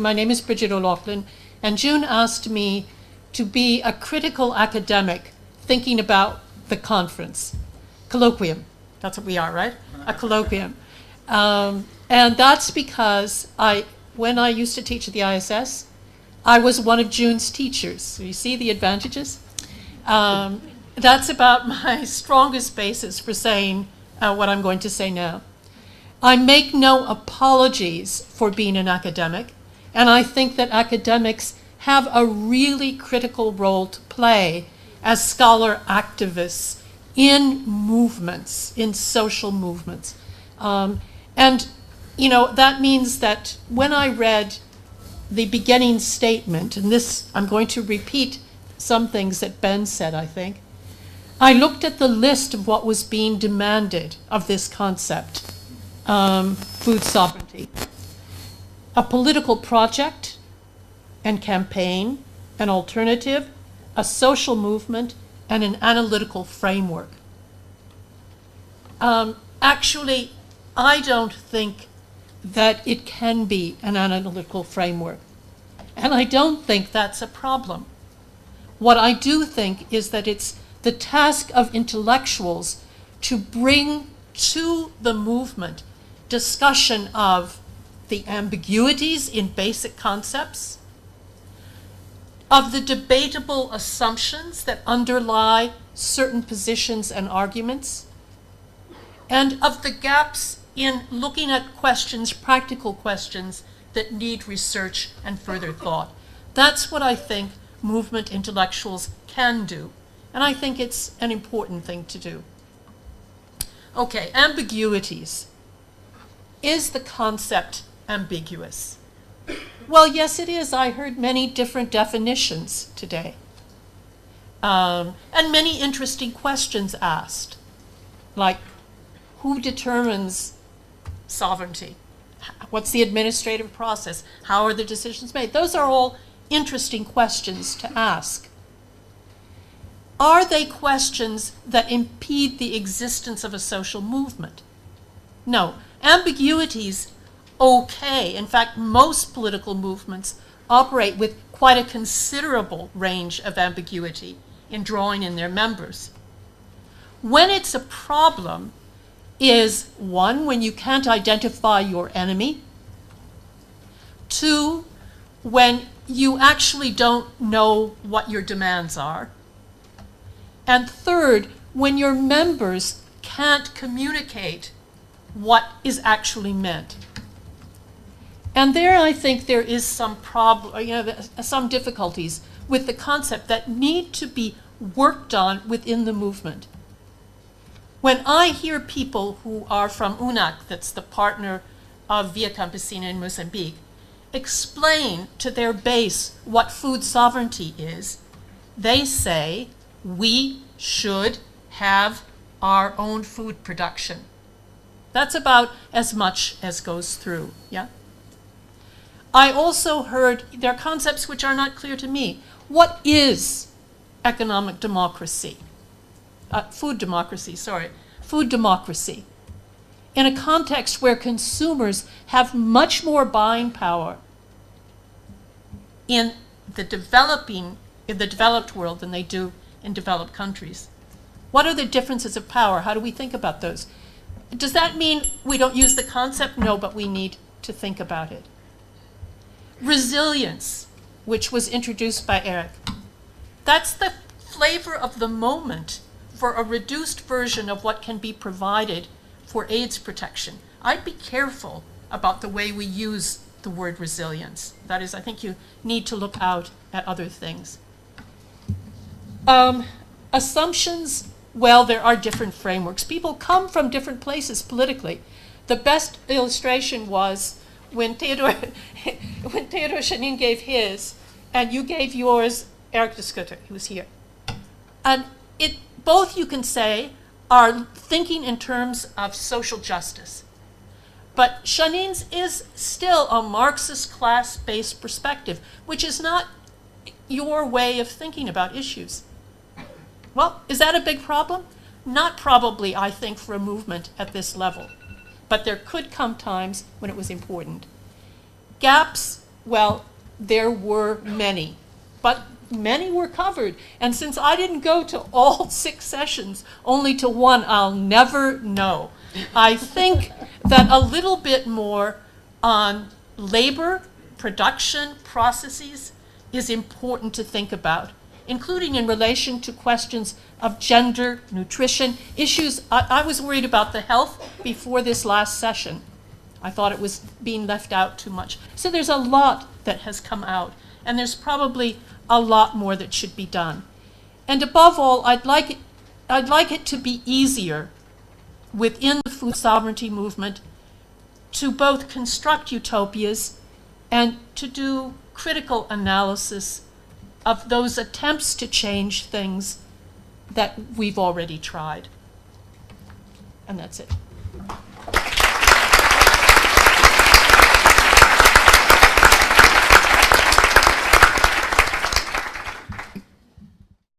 My name is Bridget O'Laughlin, and June asked me to be a critical academic thinking about the conference. Colloquium, that's what we are, right? A colloquium. And that's because when I used to teach at the ISS, I was one of June's teachers. So you see the advantages? That's about my strongest basis for saying what I'm going to say now. I make no apologies for being an academic, and I think that academics have a really critical role to play as scholar activists in movements, in social movements. And, you know, that means that when I read the beginning statement, and this, I'm going to repeat some things that Ben said, I think, I looked at the list of what was being demanded of this concept, food sovereignty. A political project and campaign, an alternative, a social movement, and an analytical framework. Actually, I don't think that it can be an analytical framework. And I don't think that's a problem. What I do think is that it's the task of intellectuals to bring to the movement discussion of the ambiguities in basic concepts, of the debatable assumptions that underlie certain positions and arguments, and of the gaps in looking at questions, practical questions, that need research and further thought. That's what I think movement intellectuals can do, and I think it's an important thing to do. Okay, ambiguities. Is the concept ambiguous? Well, yes, it is. I heard many different definitions today, and many interesting questions asked, like, who determines sovereignty? What's the administrative process? How are the decisions made? Those are all interesting questions to ask. Are they questions that impede the existence of a social movement? No. Ambiguities, okay. In fact, most political movements operate with quite a considerable range of ambiguity in drawing in their members. When it's a problem is, one, when you can't identify your enemy; two, when you actually don't know what your demands are; and third, when your members can't communicate what is actually meant. And there I think there is some some difficulties with the concept that need to be worked on within the movement. When I hear people who are from UNAC, that's the partner of Via Campesina in Mozambique, explain to their base what food sovereignty is, they say we should have our own food production. That's about as much as goes through, yeah? I also heard, there are concepts which are not clear to me. What is economic democracy? Food democracy, in a context where consumers have much more buying power in the developed world than they do in developed countries. What are the differences of power? How do we think about those? Does that mean we don't use the concept? No, but we need to think about it. Resilience, which was introduced by Eric. That's the flavor of the moment for a reduced version of what can be provided for AIDS protection. I'd be careful about the way we use the word resilience. That is, I think you need to look out at other things. Assumptions, well, there are different frameworks. People come from different places politically. The best illustration was when Theodore Chanin gave his, and you gave yours, Eric de Schutter, who was here. And both, you can say, are thinking in terms of social justice. But Chanin's is still a Marxist class-based perspective, which is not your way of thinking about issues. Well, is that a big problem? Not probably, I think, for a movement at this level. But there could come times when it was important. Gaps Well, there were many, but many were covered. And since I didn't go to all 6 sessions, only to one, I'll never know. I think that a little bit more on labor, production, processes is important to think about, including in relation to questions of gender, nutrition, issues. I was worried about the health before this last session. I thought it was being left out too much. So there's a lot that has come out, and there's probably a lot more that should be done. And above all, I'd like it to be easier within the food sovereignty movement to both construct utopias and to do critical analysis of those attempts to change things that we've already tried. And that's it.